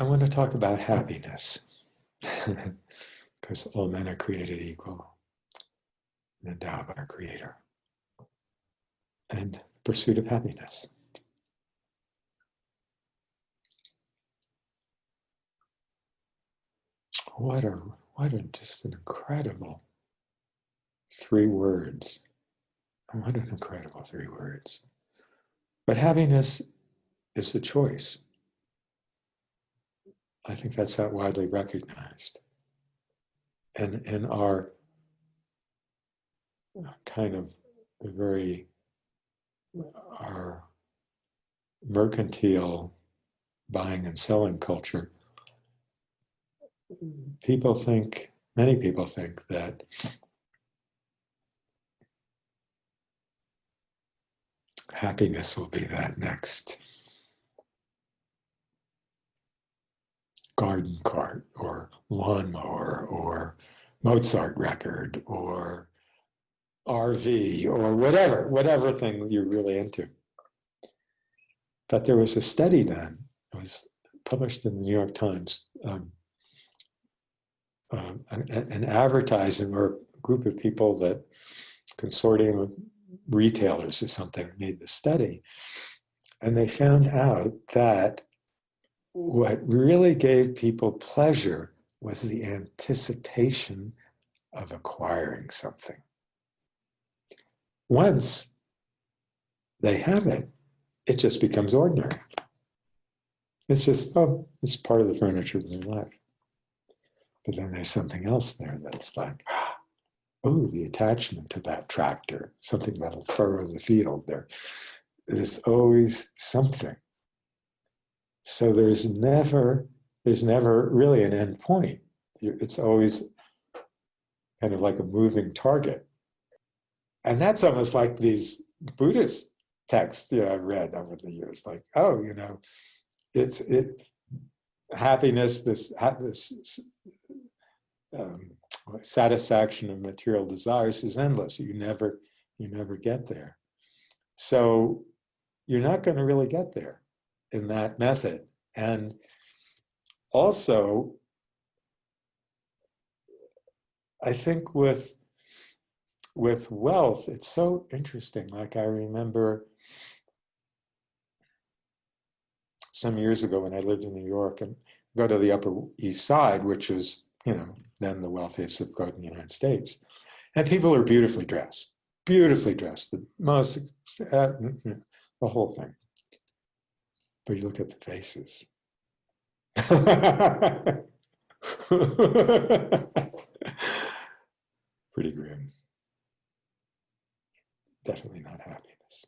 I want to talk about happiness because all men are created equal and endowed by our Creator and pursuit of happiness. What a just an incredible 3 words. What an incredible 3 words. But happiness is a choice. I think that's not widely recognized. And in our kind of very, our mercantile buying and selling culture, many people think that happiness will be that next garden cart or lawnmower or Mozart record or RV or whatever thing you're really into. But there was a study done, it was published in the New York Times, an advertising or a group of people that consortium of retailers or something made the study. And they found out that what really gave people pleasure was the anticipation of acquiring something. Once they have it, it just becomes ordinary. It's just, oh, it's part of the furniture of their life. But then there's something else there that's like, oh, the attachment to that tractor, something that'll furrow the field. There's always something. So there's never really an end point. It's always kind of like a moving target. And that's almost like these Buddhist texts, I've read over the years, like, oh, it's happiness, this satisfaction of material desires is endless. You never get there. So you're not going to really get there in that method. And also, I think with wealth, it's so interesting. Like I remember some years ago when I lived in New York and go to the Upper East Side, which is, then the wealthiest zip code in the United States. And people are beautifully dressed, the most, the whole thing. But you look at the faces. Pretty grim. Definitely not happiness.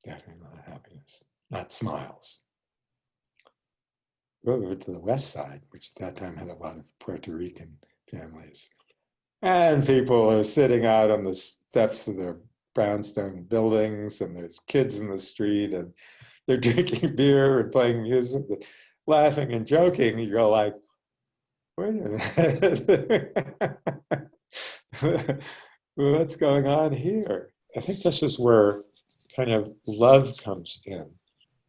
Definitely not happiness. Not smiles. Go over to the West Side, which at that time had a lot of Puerto Rican families. And people are sitting out on the steps of their brownstone buildings, and there's kids in the street, and they're drinking beer and playing music, and laughing and joking. You go like, wait a minute. What's going on here? I think this is where kind of love comes in.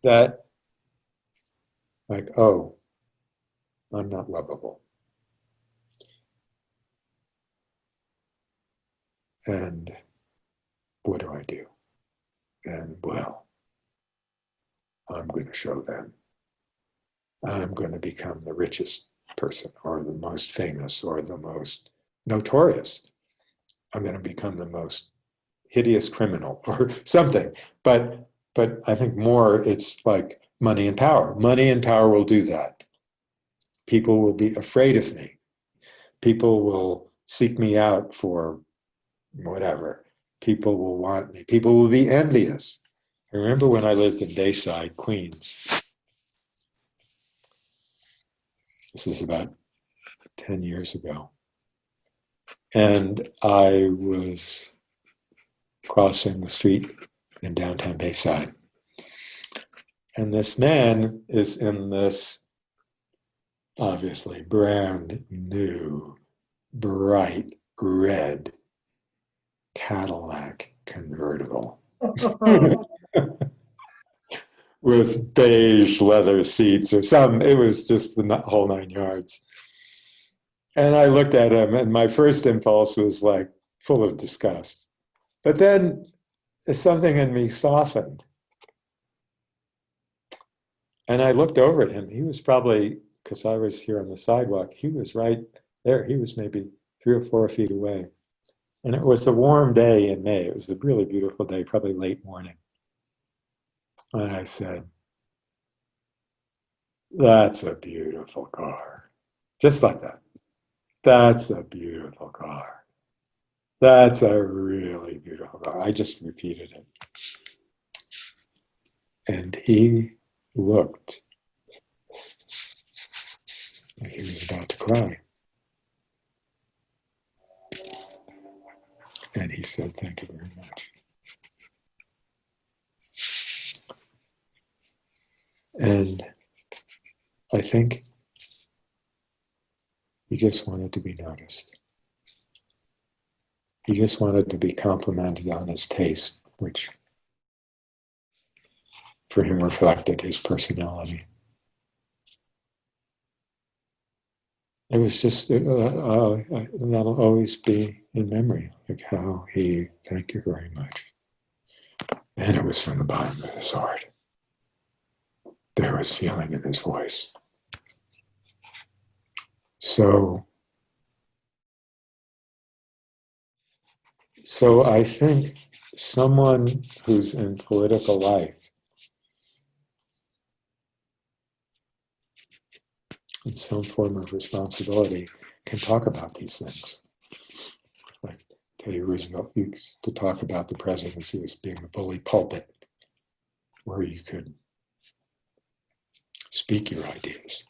That, like, oh, I'm not lovable. And what do I do? And well, I'm going to show them. I'm going to become the richest person or the most famous or the most notorious. I'm going to become the most hideous criminal or something. But I think more it's like money and power. Money and power will do that. People will be afraid of me. People will seek me out for whatever. People will want me. People will be envious. I remember when I lived in Bayside, Queens. This is about 10 years ago. And I was crossing the street in downtown Bayside. And this man is in this obviously brand new, bright red Cadillac convertible with beige leather seats or something. It was just the whole 9 yards. And I looked at him, and my first impulse was like full of disgust. But then something in me softened. And I looked over at him. He was probably, because I was here on the sidewalk, he was right there. He was maybe 3 or 4 feet away. And it was a warm day in May. It was a really beautiful day, probably late morning. And I said, "That's a beautiful car." Just like that. "That's a beautiful car. That's a really beautiful car." I just repeated it. And he looked like he was about to cry. And he said, "Thank you very much." And I think he just wanted to be noticed. He just wanted to be complimented on his taste, which for him reflected his personality. It was just, that'll always be in memory, like how he, "Thank you very much." And it was from the bottom of his heart. There was feeling in his voice. So I think someone who's in political life, in some form of responsibility, can talk about these things. Like Teddy Roosevelt used to talk about the presidency as being a bully pulpit, where you could speak your ideas.